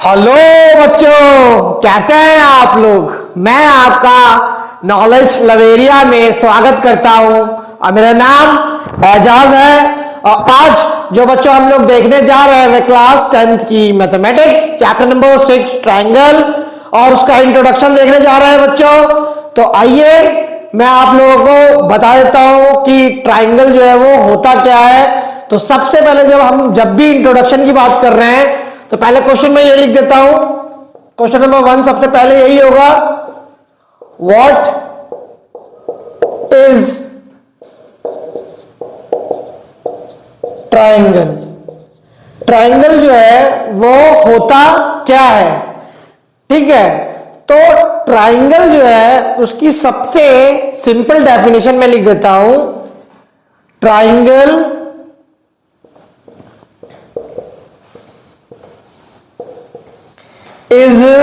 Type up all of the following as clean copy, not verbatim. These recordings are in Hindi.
हेलो बच्चों, कैसे हैं आप लोग। मैं आपका नॉलेज लवेरिया में स्वागत करता हूं और मेरा नाम एजाज है। और आज जो बच्चों हम लोग देखने जा रहे हैं वे क्लास 10th की मैथमेटिक्स चैप्टर नंबर 6 ट्रायंगल और उसका इंट्रोडक्शन देखने जा रहे हैं बच्चों। तो आइए मैं आप लोगों को बता देता हूं कि ट्रायंगल जो है वो होता क्या है। तो सबसे पहले जब भी इंट्रोडक्शन की बात कर रहे हैं तो पहले क्वेश्चन में ये लिख देता हूं। क्वेश्चन नंबर 1 सबसे पहले यही होगा, व्हाट इज ट्रायंगल। ट्रायंगल जो है वो होता क्या है, ठीक है। तो ट्रायंगल जो है उसकी सबसे सिंपल डेफिनेशन में लिख देता हूं। Triangle is a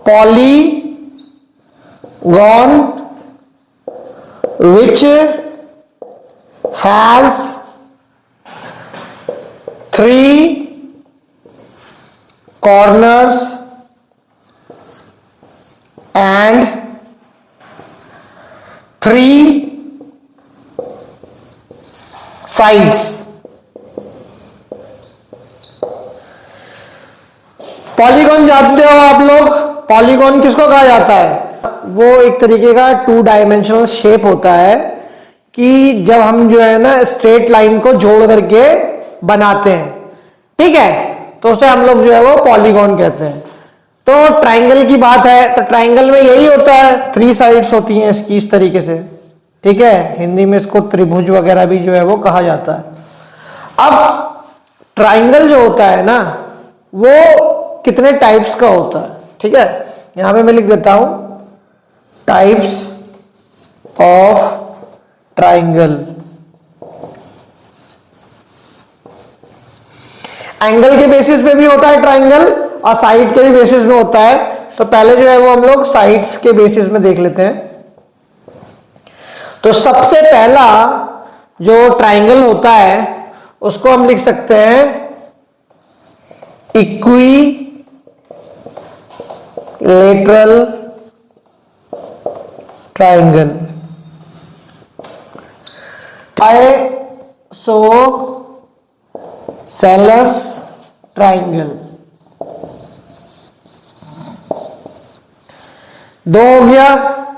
polygon which has three corners and three sides। Polygon जानते हो आप लोग, पॉलीगॉन किसको कहा जाता है। वो एक तरीके का 2 डायमेंशनल शेप होता है कि जब हम जो है ना स्ट्रेट लाइन को जोड़ करके बनाते हैं, ठीक है, तो उसे हम लोग जो है वो पॉलीगॉन कहते हैं। तो ट्रायंगल की बात है तो ट्रायंगल में यही होता है, 3 साइड्स होती हैं इसकी इस तरीके से, ठीक है। हिंदी में इसको त्रिभुज वगैरह भी जो है वो कहा जाता है। अब ट्रायंगल जो होता है ना वो कितने टाइप्स का होता है, ठीक है। यहां पे मैं लिख देता हूं टाइप्स ऑफ ट्रायंगल। एंगल के बेसिस पे भी होता है ट्रायंगल और साइड के भी बेसिस में होता है। तो पहले जो है वो हम लोग साइड्स के बेसिस में देख लेते हैं। तो सबसे पहला जो ट्रायंगल होता है उसको हम लिख सकते हैं इक्विलैटरल ट्रायंगल, आइसोसेलेस ट्रायंगल। 2 हो गया।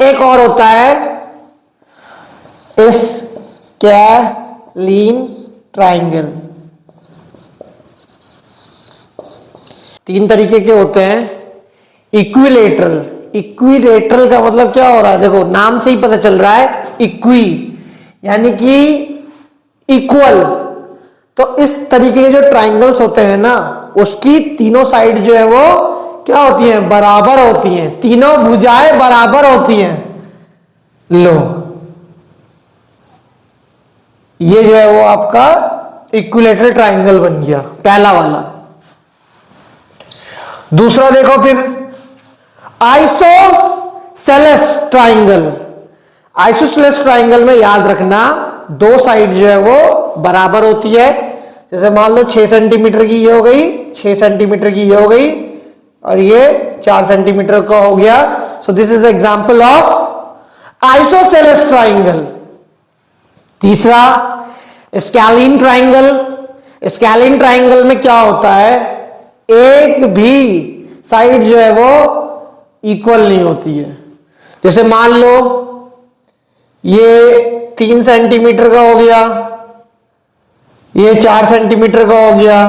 एक और होता है स्कैलीन ट्रायंगल। 3 तरीके के होते हैं। इक्विलैटरल, इक्विलैटरल का मतलब क्या हो रहा है, देखो नाम से ही पता चल रहा है, इक्वी यानी कि इक्वल। तो इस तरीके के जो ट्रायंगल्स होते हैं ना उसकी तीनों साइड जो है वो क्या होती हैं, बराबर होती हैं, तीनों भुजाएं बराबर होती हैं। लो ये जो है वो आपका इक्विलैटरल ट्रायंगल बन गया, पहला वाला। दूसरा देखो फिर आइसोसेलेस ट्रायंगल। आइसोसेलेस ट्रायंगल में याद रखना 2 साइड जो है वो बराबर होती है। जैसे मान लो 6 सेंटीमीटर की ये हो गई, 6 सेंटीमीटर की ये हो गई और ये 4 सेंटीमीटर का हो गया। So this is example of isosceles triangle. तीसरा स्कैलीन ट्रायंगल। स्कैलीन ट्रायंगल में क्या होता है, एक भी साइड जो है वो इक्वल नहीं होती है। जैसे मान लो ये 3 सेंटीमीटर का हो गया, ये 4 सेंटीमीटर का हो गया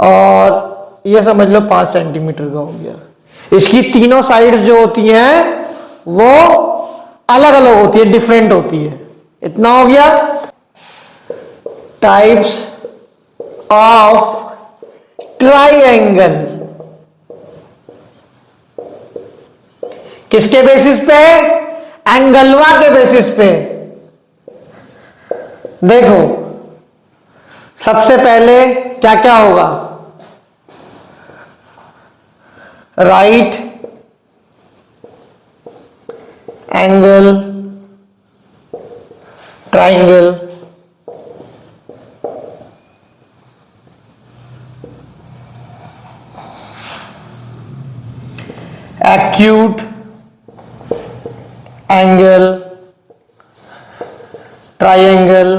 और ये समझ लो 5 सेंटीमीटर का हो गया। इसकी तीनों साइड्स जो होती हैं वो अलग अलग होती है, डिफरेंट होती है। इतना हो गया टाइप्स ऑफ ट्रायंगल। किसके बेसिस पे, एंगलवा के बेसिस पे। देखो सबसे पहले क्या क्या होगा, right angle triangle, acute angle triangle,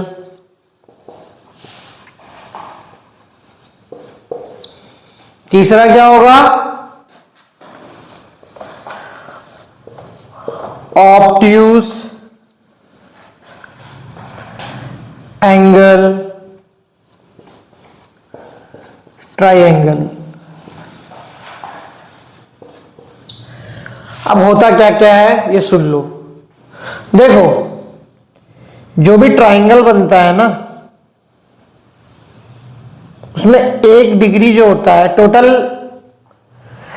तीसरा क्या होगा, ऑब्ट्यूज एंगल ट्राइंगल। अब होता क्या क्या है ये सुन लो। देखो, जो भी ट्राइंगल बनता है ना, उसमें एक डिग्री जो होता है, टोटल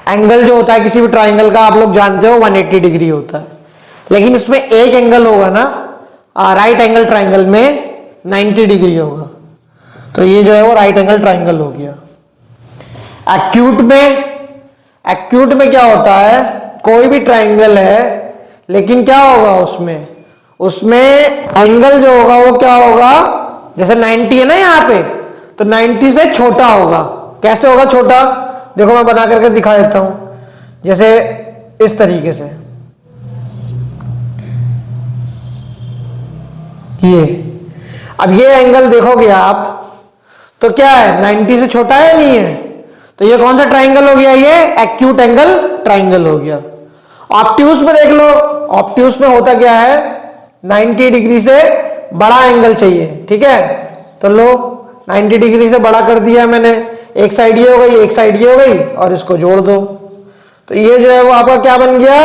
एंगल जो होता है किसी भी ट्राइंगल का, आप लोग जानते हो 180 डिग्री होता है। लेकिन इसमें एक एंगल होगा ना, राइट एंगल ट्राइंगल में 90 डिग्री होगा। तो ये जो है वो राइट एंगल ट्राइंगल हो गया। एक्यूट में क्या होता है, कोई भी ट्राइंगल है, लेकिन क्या होगा उसमें एंगल जो होगा वो क्या होगा, जैसे 90 है ना यहां पे, तो 90 से छोटा होगा। कैसे होगा छोटा, देखो मैं बना करके दिखा देता हूं, जैसे इस तरीके से। अब ये एंगल देखोगे आप तो क्या है, 90 से छोटा है नहीं है, तो ये कौन सा ट्राइंगल हो गया, ये एक्यूट एंगल ट्राइंगल हो गया। ऑब्ट्यूज में देख लो, ऑब्ट्यूज में होता क्या है, 90 डिग्री से बड़ा एंगल चाहिए, ठीक है, तो लो 90 डिग्री से बड़ा कर दिया मैंने, एक साइड ये हो गई, एक साइड ये हो गई, और इसको जोड़ दो, तो ये जो है वो आपका क्या बन गया,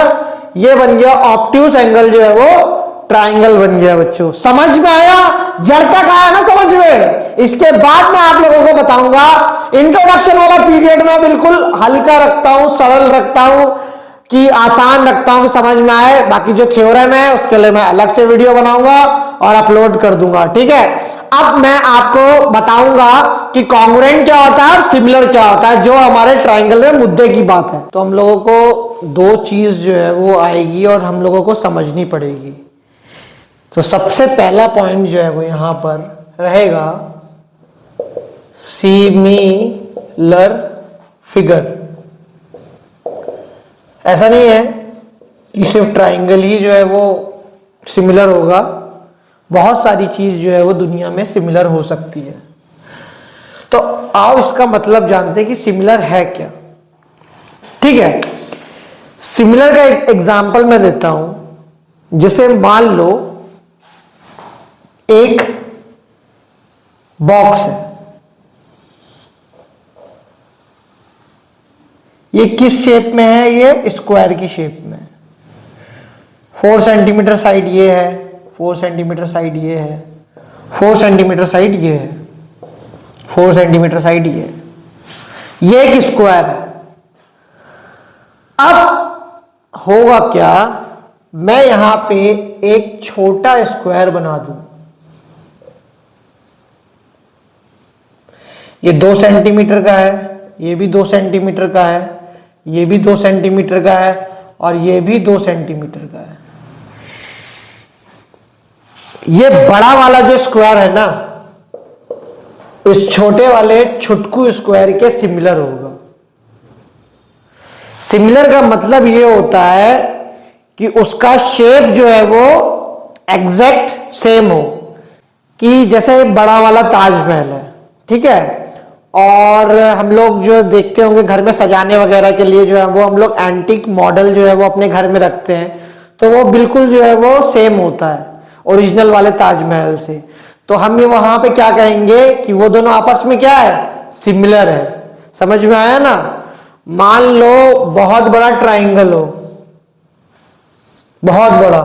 ये बन गया ऑब्ट्यूज एंगल जो है वो ट्राइंगल बन गया। बच्चों समझ में आया, जड़ तक आया ना समझ में। इसके बाद मैं आप लोगों को बताऊंगा, इंट्रोडक्शन वाला पीरियड में बिल्कुल हल्का रखता हूं, सरल रखता हूं, कि आसान रखता हूं कि समझ में आए। बाकी जो थ्योरम है उसके लिए मैं अलग से वीडियो बनाऊंगा और अपलोड कर दूंगा, ठीक है। अब मैं आपको बताऊंगा कि कॉन्ग्रुएंट क्या होता है और सिमिलर क्या होता है, जो हमारे ट्राइंगल में मुद्दे की बात है। तो हम लोगों को दो चीज जो है वो आएगी और हम लोगों को समझनी पड़ेगी। तो सबसे पहला पॉइंट जो है वो यहां पर रहेगा सिमिलर फिगर। ऐसा नहीं है कि सिर्फ ट्राइंगल ही जो है वो सिमिलर होगा, बहुत सारी चीज जो है वो दुनिया में सिमिलर हो सकती है। तो आओ इसका मतलब जानते हैं कि सिमिलर है क्या, ठीक है। सिमिलर का एक एग्जांपल मैं देता हूं। जैसे मान लो एक बॉक्स है, ये किस शेप में है, ये स्क्वायर की शेप में। 4 सेंटीमीटर साइड ये है, 4 सेंटीमीटर साइड ये है, 4 सेंटीमीटर साइड ये है, 4 सेंटीमीटर साइड ये है, ये एक स्क्वायर है। अब होगा क्या, मैं यहां पे एक छोटा स्क्वायर बना दूं। ये 2 सेंटीमीटर का है, ये भी 2 सेंटीमीटर का है, ये भी 2 सेंटीमीटर का है, और ये भी 2 सेंटीमीटर का है। ये बड़ा वाला जो स्क्वायर है ना, इस छोटे वाले छुटकू स्क्वायर के सिमिलर होगा। सिमिलर का मतलब ये होता है कि उसका शेप जो है वो एग्जैक्ट सेम हो, कि जैसे बड़ा वाला ताजमहल है, ठीक है, और हम लोग जो देखते होंगे घर में सजाने वगैरह के लिए जो है वो हम लोग एंटीक मॉडल जो है वो अपने घर में रखते हैं, तो वो बिल्कुल जो है वो सेम होता है ओरिजिनल वाले ताजमहल से। तो हम ये वहां पे क्या कहेंगे कि वो दोनों आपस में क्या है, सिमिलर है। समझ में आया ना। मान लो बहुत बड़ा ट्राइंगल हो, बहुत बड़ा,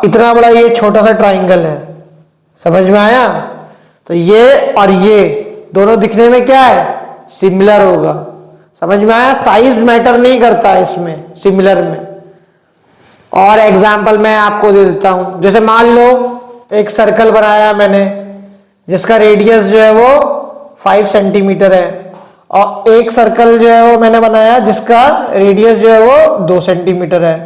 इतना बड़ा ये छोटा सा ट्राइंगल है, समझ में आया। तो ये और ये दोनों दिखने में क्या है, सिमिलर होगा। समझ में आया, साइज मैटर नहीं करता है इसमें, सिमिलर में। और एग्जाम्पल मैं आपको दे देता हूं। जैसे मान लो एक सर्कल बनाया मैंने, जिसका रेडियस जो है वो 5 सेंटीमीटर है, और एक सर्कल जो है वो मैंने बनाया जिसका रेडियस जो है वो 2 सेंटीमीटर है।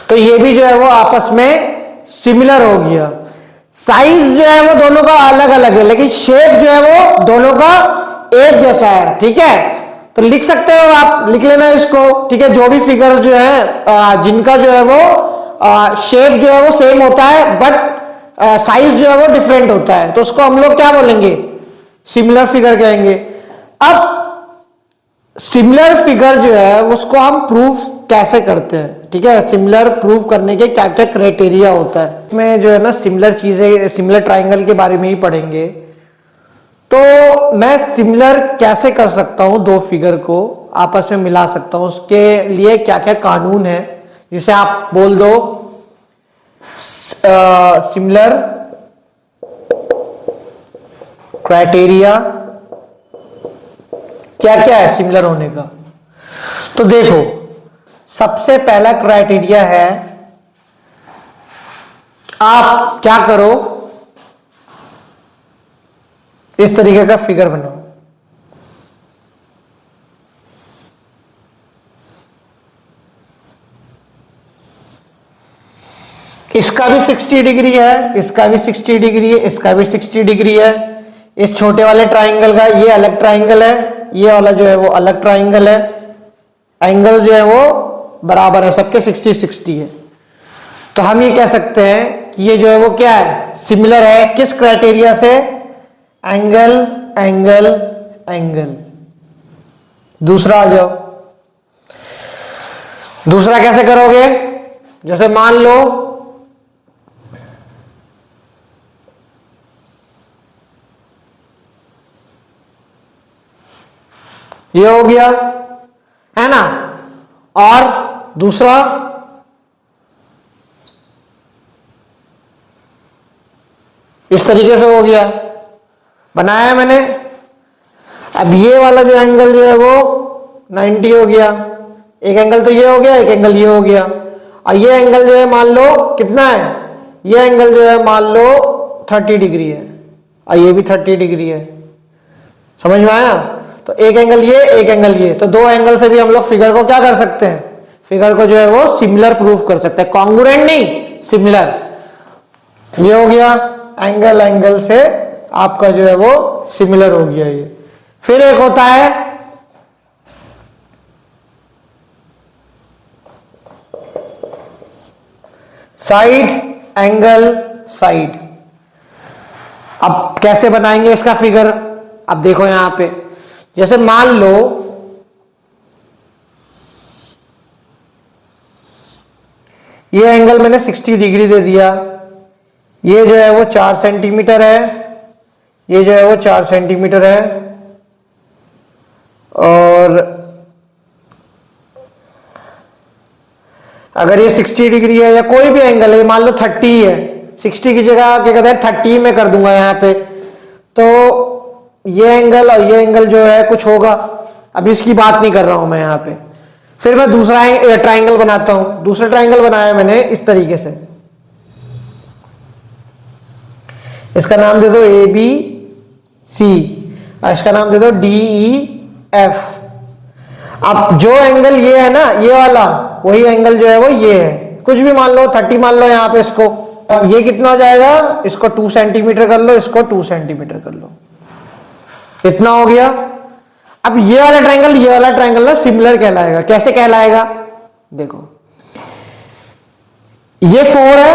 तो ये भी जो है वो आपस में सिमिलर हो गया। साइज जो है वो दोनों का अलग अलग है, लेकिन शेप जो है वो दोनों का एक जैसा है, ठीक है। तो तो लिख सकते हो आप, लिख लेना इसको, ठीक है। जो भी फिगर जो है जिनका जो है वो शेप जो है वो सेम होता है बट साइज जो है वो डिफरेंट होता है, तो उसको हम लोग क्या बोलेंगे, सिमिलर फिगर कहेंगे। अब सिमिलर फिगर जो है उसको हम प्रूफ कैसे करते हैं, ठीक है। सिमिलर प्रूफ करने के क्या क्या क्राइटेरिया होता है, इसमें जो है ना सिमिलर चीजें, सिमिलर ट्राइंगल के बारे में ही पढ़ेंगे। तो मैं सिमिलर कैसे कर सकता हूं, दो फिगर को आपस में मिला सकता हूं, उसके लिए क्या क्या कानून है, जिसे आप बोल दो सिमिलर क्राइटेरिया क्या क्या है सिमिलर होने का। तो देखो, सबसे पहला क्राइटेरिया है, आप क्या करो, इस तरीके का फिगर बनाओ, इसका भी 60 डिग्री है, इसका भी 60 डिग्री है, इसका भी 60 डिग्री है। इस छोटे वाले ट्राइंगल का ये अलग ट्राइंगल है, ये वाला जो है वो अलग ट्राइंगल है, एंगल जो है वो बराबर है, सबके 60-60 है। तो हम ये कह सकते हैं कि ये जो है वो क्या है, सिमिलर है। किस क्राइटेरिया से, एंगल एंगल एंगल। दूसरा आ जाओ, दूसरा कैसे करोगे, जैसे मान लो ये हो गया, है ना, और दूसरा इस तरीके से हो गया, बनाया है मैंने। अब ये वाला जो एंगल जो है वो 90 हो गया, एक एंगल तो ये हो गया, एक एंगल ये हो गया, और ये एंगल जो है मान लो कितना है, ये एंगल जो है मान लो 30 डिग्री है, और ये भी 30 डिग्री है। समझ में आया। तो एक एंगल ये, एक एंगल ये, तो दो एंगल से भी हम लोग फिगर को क्या कर सकते हैं, फिगर को जो है वो सिमिलर प्रूफ कर सकते हैं, कॉन्ग्रुएंट नहीं, सिमिलर। ये हो गया, एंगल एंगल से आपका जो है वो सिमिलर हो गया ये। फिर एक होता है साइड एंगल साइड। अब कैसे बनाएंगे इसका फिगर, अब देखो यहां पे, जैसे मान लो ये एंगल मैंने 60 डिग्री दे दिया, ये जो है वो 4 सेंटीमीटर है, ये जो है वो 4 सेंटीमीटर है, और अगर ये 60 डिग्री है या कोई भी एंगल है, मान लो 30 है, 60 की जगह क्या कहते हैं 30 में कर दूंगा यहां पे, तो ये एंगल और ये एंगल जो है कुछ होगा। अब इसकी बात नहीं कर रहा हूं मैं यहां पे। फिर मैं दूसरा ट्राइंगल बनाता हूं, दूसरा ट्राइंगल बनाया मैंने इस तरीके से, इसका नाम दे दो ABC, इसका नाम दे दो DEF। अब जो एंगल ये है ना, ये वाला, वही एंगल जो है वो ये है, कुछ भी मान लो 30 मान लो यहां पे इसको, और ये कितना हो जाएगा, इसको 2 सेंटीमीटर कर लो, इसको 2 सेंटीमीटर कर लो, इतना हो गया। अब ये वाला ट्रायंगल, ये वाला ट्रायंगल ना सिमिलर कहलाएगा। कैसे कहलाएगा, देखो ये 4 है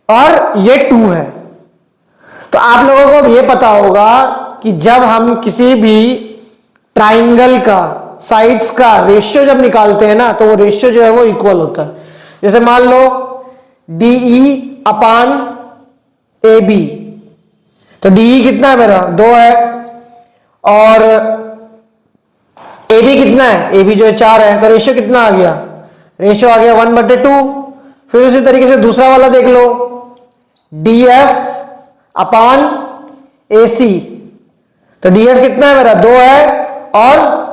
और ये 2 है, तो आप लोगों को ये पता होगा कि जब हम किसी भी ट्राइंगल का साइड्स का रेशियो जब निकालते हैं ना, तो वो रेशियो जो है वो इक्वल होता है। जैसे मान लो DE/AB, तो DE कितना है मेरा 2 है, और AB कितना है, AB जो है 4 है, तो रेशियो कितना आ गया, रेशियो आ गया 1/2। फिर उसी तरीके से दूसरा वाला देख लो, DF/AC, तो DF कितना है मेरा 2 है, और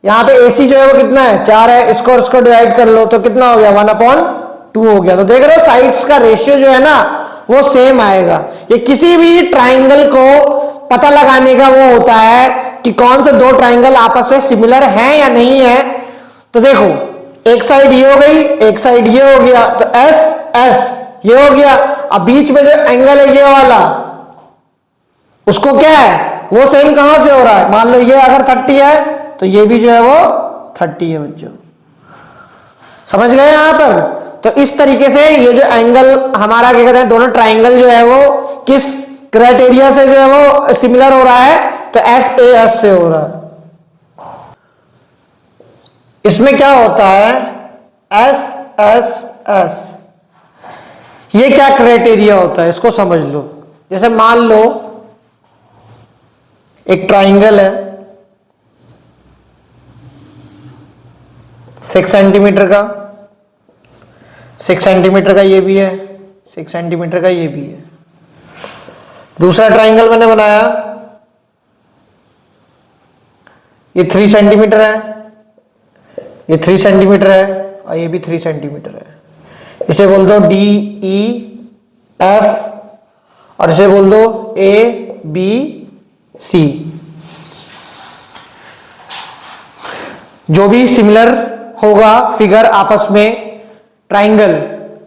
यहां पे AC जो है वो कितना है 4 है, इसको डिवाइड कर लो तो कितना हो गया 1/2 हो गया। तो देख रहे हो साइड्स का रेशियो जो है ना वो सेम आएगा। ये किसी भी ट्राइंगल को पता लगाने का वो होता है कि कौन से दो ट्राइंगल आपस में सिमिलर हैं या नहीं है। तो देखो एक साइड ये हो गई, एक साइड ये हो गया, तो S ये हो गया। अब बीच में जो एंगल है ये वाला, उसको क्या है वो सेम कहां से हो रहा है, मान लो ये अगर 30 है तो ये भी जो है वो 30 है बच्चों। समझ गए यहां पर? तो इस तरीके से ये जो एंगल हमारा क्या कहते हैं, दोनों ट्राइंगल जो है वो किस क्राइटेरिया से जो है वो सिमिलर हो रहा है, तो SAS से हो रहा है। इसमें क्या होता है, SSS, ये क्या क्राइटेरिया होता है इसको समझ लो। जैसे मान लो एक ट्राइंगल है 6 सेंटीमीटर का, 6 सेंटीमीटर का ये भी है, 6 सेंटीमीटर का ये भी है। दूसरा ट्राइंगल मैंने बनाया, ये 3 सेंटीमीटर है, ये 3 सेंटीमीटर है और ये भी 3 सेंटीमीटर है। इसे बोल दो DEF और इसे बोल दो ABC। जो भी सिमिलर होगा फिगर आपस में ट्राइंगल,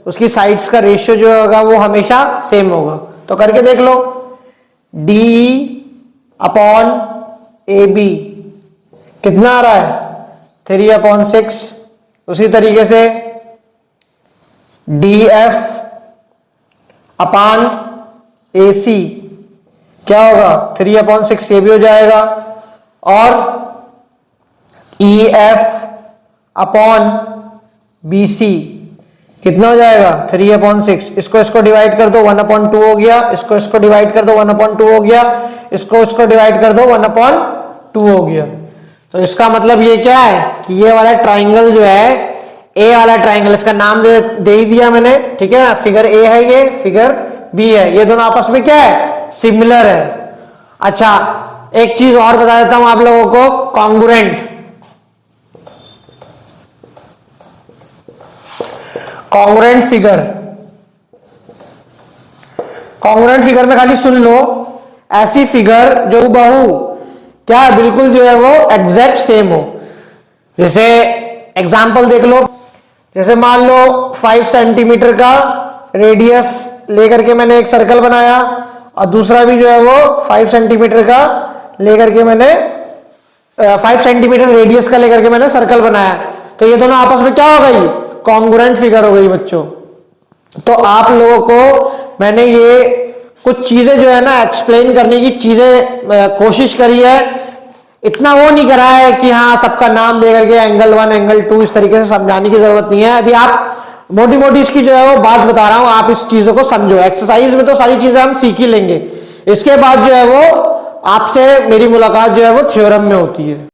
उसकी साइड्स का रेशियो जो होगा वो हमेशा सेम होगा। तो करके देख लो, DE/AB कितना आ रहा है, 3/6। उसी तरीके से DF/AC क्या होगा, 3/6, ये भी हो जाएगा। और EF/BC कितना हो जाएगा, 3/6। इसको डिवाइड कर दो, 1/2 हो गया। इसको डिवाइड कर दो, 1/2 हो गया। इसको डिवाइड कर दो, 1/2 हो गया। तो इसका मतलब ये क्या है कि ये वाला ट्राइंगल जो है, ए वाला ट्राइंगल, इसका नाम दे ही दिया मैंने, ठीक है। फिगर ए है, ये फिगर बी है, ये दोनों आपस में क्या है, सिमिलर है। अच्छा, एक चीज और बता देता हूं आप लोगों को, कॉन्ग्रुएंट। कॉन्ग्रुएंट फिगर में खाली सुन लो, ऐसी फिगर जो बहु क्या है, बिल्कुल जो है वो एग्जैक्ट सेम हो। जैसे एग्जांपल देख लो, जैसे मान लो 5 सेंटीमीटर का रेडियस लेकर के मैंने एक सर्कल बनाया और दूसरा भी जो है वो 5 सेंटीमीटर का लेकर के मैंने 5 सेंटीमीटर रेडियस का लेकर के मैंने सर्कल बनाया। तो ये दोनों आपस में क्या हो गई, कॉन्ग्रुएंट फिगर हो गई बच्चों। तो आप लोगों को मैंने ये कुछ चीजें जो है ना एक्सप्लेन करने की चीजें कोशिश करी है। इतना वो नहीं करा है कि हाँ सबका नाम दे करके एंगल 1 एंगल 2 इस तरीके से समझाने की जरूरत नहीं है। अभी आप मोटी मोटी इसकी जो है वो बात बता रहा हूं, आप इस चीजों को समझो। एक्सरसाइज में तो सारी चीजें हम सीख ही लेंगे, इसके बाद जो है वो आपसे मेरी मुलाकात जो है वो थ्योरम में होती है।